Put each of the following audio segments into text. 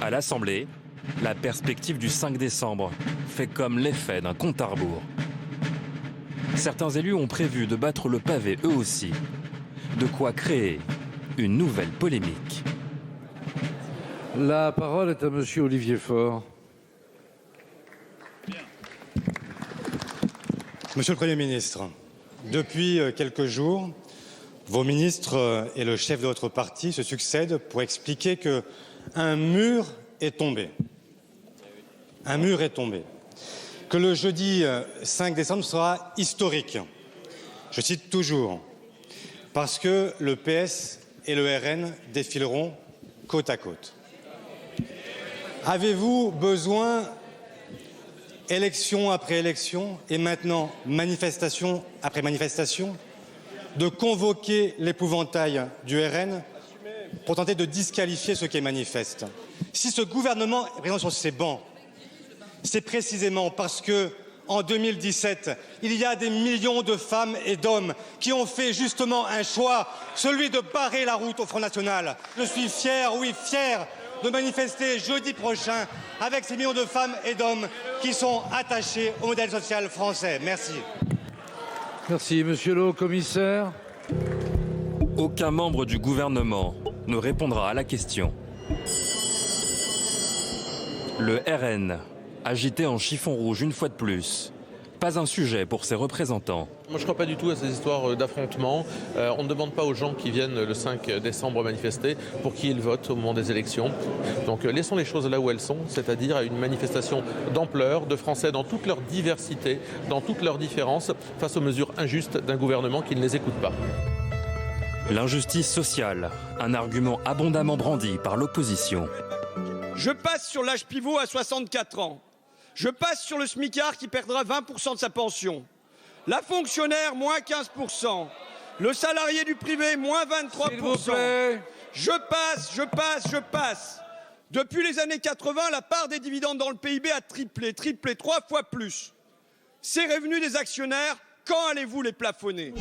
À l'Assemblée, la perspective du 5 décembre fait comme l'effet d'un compte à rebours. Certains élus ont prévu de battre le pavé eux aussi. De quoi créer une nouvelle polémique. La parole est à monsieur Olivier Faure. Monsieur le Premier ministre, depuis quelques jours, vos ministres et le chef de votre parti se succèdent pour expliquer qu'un mur est tombé. Un mur est tombé. Que le jeudi 5 décembre sera historique. Je cite toujours, parce que le PS et le RN défileront côte à côte. Avez-vous besoin, élection après élection et maintenant manifestation après manifestation, de convoquer l'épouvantail du RN pour tenter de disqualifier ceux qui manifestent? Si ce gouvernement est présent sur ces bancs, c'est précisément parce que, en 2017, il y a des millions de femmes et d'hommes qui ont fait justement un choix, celui de barrer la route au Front National. Je suis fier, oui fier, de manifester jeudi prochain avec ces millions de femmes et d'hommes qui sont attachés au modèle social français. Merci. Merci, monsieur le haut-commissaire. Aucun membre du gouvernement ne répondra à la question. Le RN, agité en chiffon rouge une fois de plus. Pas un sujet pour ses représentants. Moi, je ne crois pas du tout à ces histoires d'affrontement. On ne demande pas aux gens qui viennent le 5 décembre manifester pour qui ils votent au moment des élections. Donc laissons les choses là où elles sont, c'est-à-dire à une manifestation d'ampleur, de Français dans toute leur diversité, dans toutes leurs différences, face aux mesures injustes d'un gouvernement qui ne les écoute pas. L'injustice sociale, un argument abondamment brandi par l'opposition. Je passe sur l'âge pivot à 64 ans. Je passe sur le smicard qui perdra 20% de sa pension. La fonctionnaire, moins 15%. Le salarié du privé, moins 23%. S'il vous plaît. Je passe. Depuis les années 80, la part des dividendes dans le PIB a triplé 3 fois plus. Ces revenus des actionnaires, quand allez-vous les plafonner?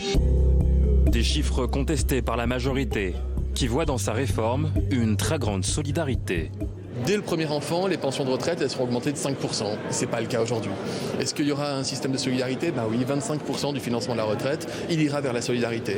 Des chiffres contestés par la majorité, qui voit dans sa réforme une très grande solidarité. Dès le premier enfant, les pensions de retraite elles seront augmentées de 5%. Ce n'est pas le cas aujourd'hui. Est-ce qu'il y aura un système de solidarité? Oui, 25% du financement de la retraite, il ira vers la solidarité.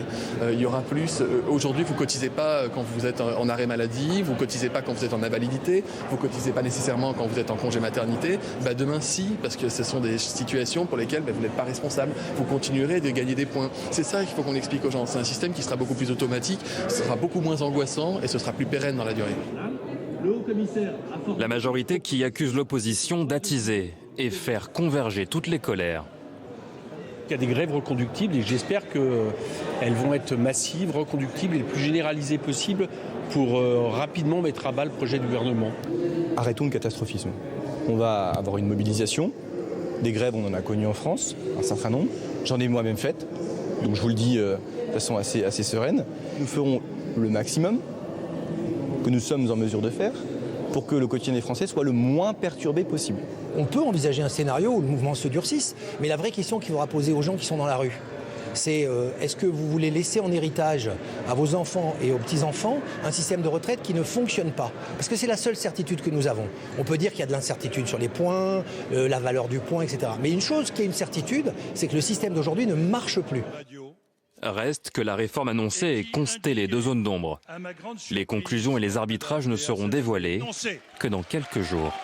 Il y aura plus. Aujourd'hui, vous ne cotisez pas quand vous êtes en arrêt maladie, vous ne cotisez pas quand vous êtes en invalidité, vous ne cotisez pas nécessairement quand vous êtes en congé maternité. Demain, si, parce que ce sont des situations pour lesquelles vous n'êtes pas responsable. Vous continuerez de gagner des points. C'est ça qu'il faut qu'on explique aux gens. C'est un système qui sera beaucoup plus automatique, ce sera beaucoup moins angoissant et ce sera plus pérenne dans la durée. La majorité qui accuse l'opposition d'attiser et faire converger toutes les colères. Il y a des grèves reconductibles et j'espère qu'elles vont être massives, reconductibles et les plus généralisées possibles pour rapidement mettre à bas le projet du gouvernement. Arrêtons le catastrophisme. On va avoir une mobilisation. Des grèves, on en a connu en France, un certain nombre. J'en ai moi-même fait. Donc je vous le dis de façon assez sereine. Nous ferons le maximum que nous sommes en mesure de faire pour que le quotidien des Français soit le moins perturbé possible. On peut envisager un scénario où le mouvement se durcisse, mais la vraie question qu'il faudra poser aux gens qui sont dans la rue, c'est est-ce que vous voulez laisser en héritage à vos enfants et aux petits-enfants un système de retraite qui ne fonctionne pas? Parce que c'est la seule certitude que nous avons. On peut dire qu'il y a de l'incertitude sur les points, la valeur du point, etc. Mais une chose qui est une certitude, c'est que le système d'aujourd'hui ne marche plus. Reste que la réforme annoncée est constellée de zones d'ombre. Les conclusions et les arbitrages ne seront dévoilés que dans quelques jours.